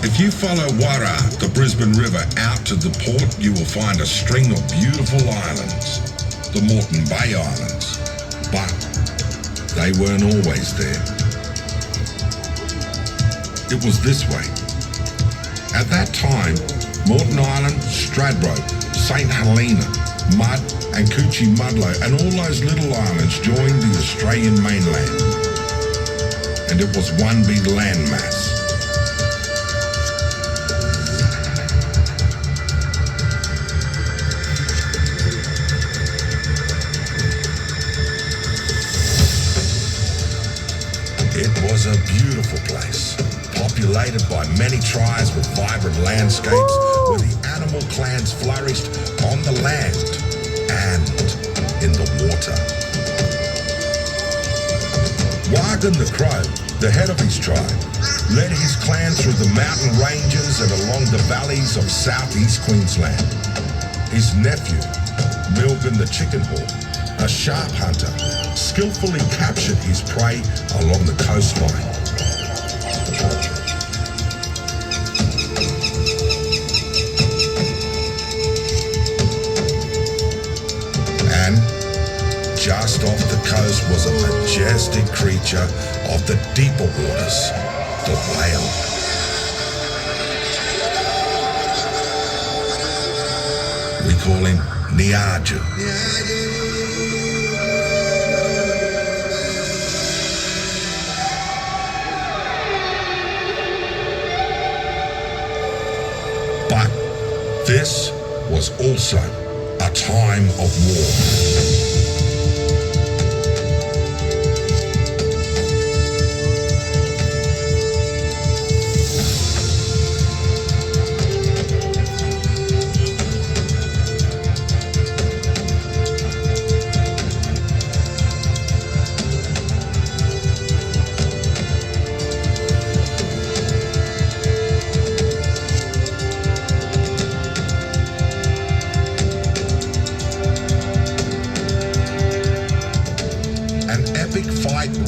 If you follow Wara, the Brisbane River, out to the port, you will find a string of beautiful islands, the Moreton Bay Islands. But they weren't always there. It was this way. At that time, Moreton Island, Stradbroke, St Helena, Mudd and Coochie Mudlow and all those little islands joined the Australian mainland. And it was one big landmass. It was a beautiful place, populated by many tribes with vibrant landscapes where the animal clans flourished on the land and in the water. Wagon the Crow, the head of his tribe, led his clan through the mountain ranges and along the valleys of southeast Queensland. His nephew, Milgan the Chicken Hawk, a sharp hunter, skillfully captured his prey along the coastline. And just off the coast was a majestic creature of the deeper waters, the whale. We call him Niaju. But this was also a time of war.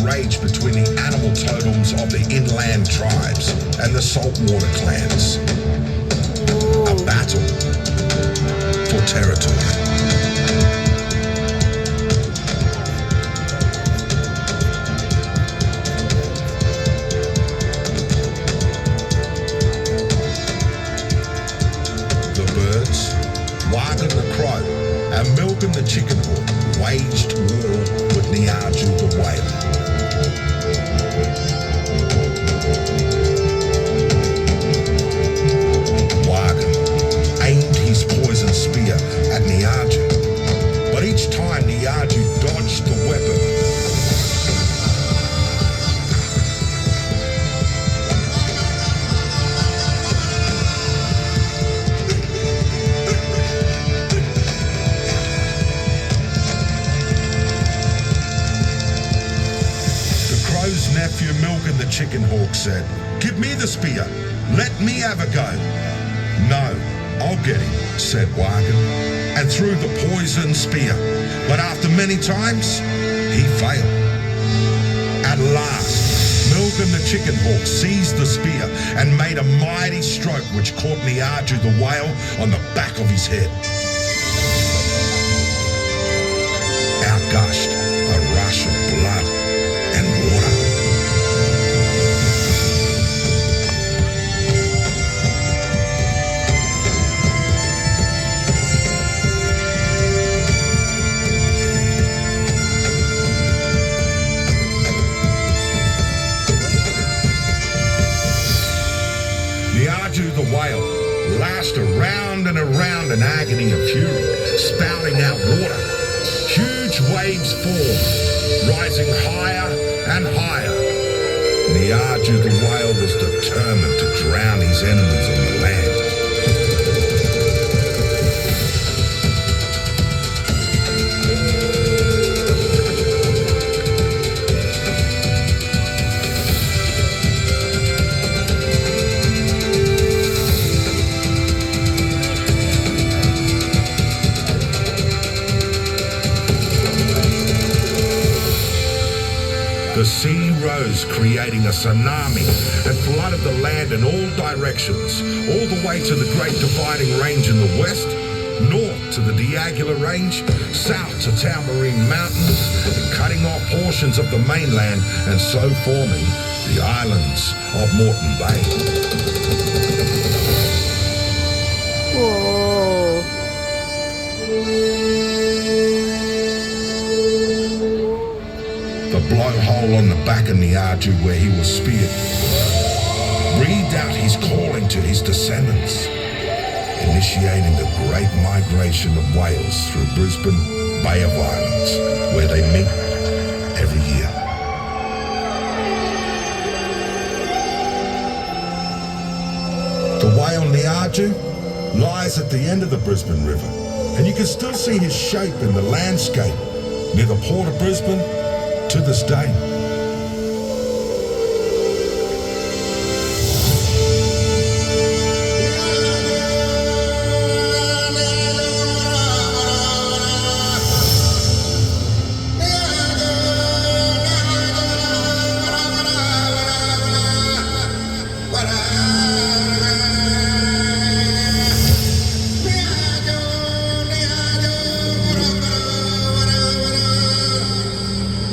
Raged between the animal totems of the inland tribes and the saltwater clans. A battle for territory. The birds, Wagon the Crow and Milgan the Chicken Hawk waged war with Niaju the Whale. Wagon aimed his poison spear at Niaju, but each time Niaju dodged the weapon. Nephew Milgan the Chicken Hawk said, "Give me the spear. Let me have a go." "No, I'll get him," said Wagon, and threw the poison spear. But after many times, he failed. At last, Milgan the Chicken Hawk seized the spear and made a mighty stroke which caught Niaju the Whale on the back of his head. Out gushed a rush of blood and water. Niaju the Whale lashed around and around in agony of fury, spouting out water. Huge waves formed, rising higher and higher. Niaju the Whale was determined to drown his enemies on the land. The sea rose, creating a tsunami, and flooded the land in all directions, all the way to the Great Dividing Range in the west, north to the Diagula Range, south to Taumarine Mountains, cutting off portions of the mainland and so forming the islands of Moreton Bay. Whoa. The blowhole on the back of Niaju where he was speared breathed out his calling to his descendants, initiating the great migration of whales through Brisbane Bay of Islands, where they meet every year. The whale Niaju lies at the end of the Brisbane River, and you can still see his shape in the landscape near the port of Brisbane to this day.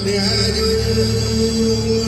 Yeah.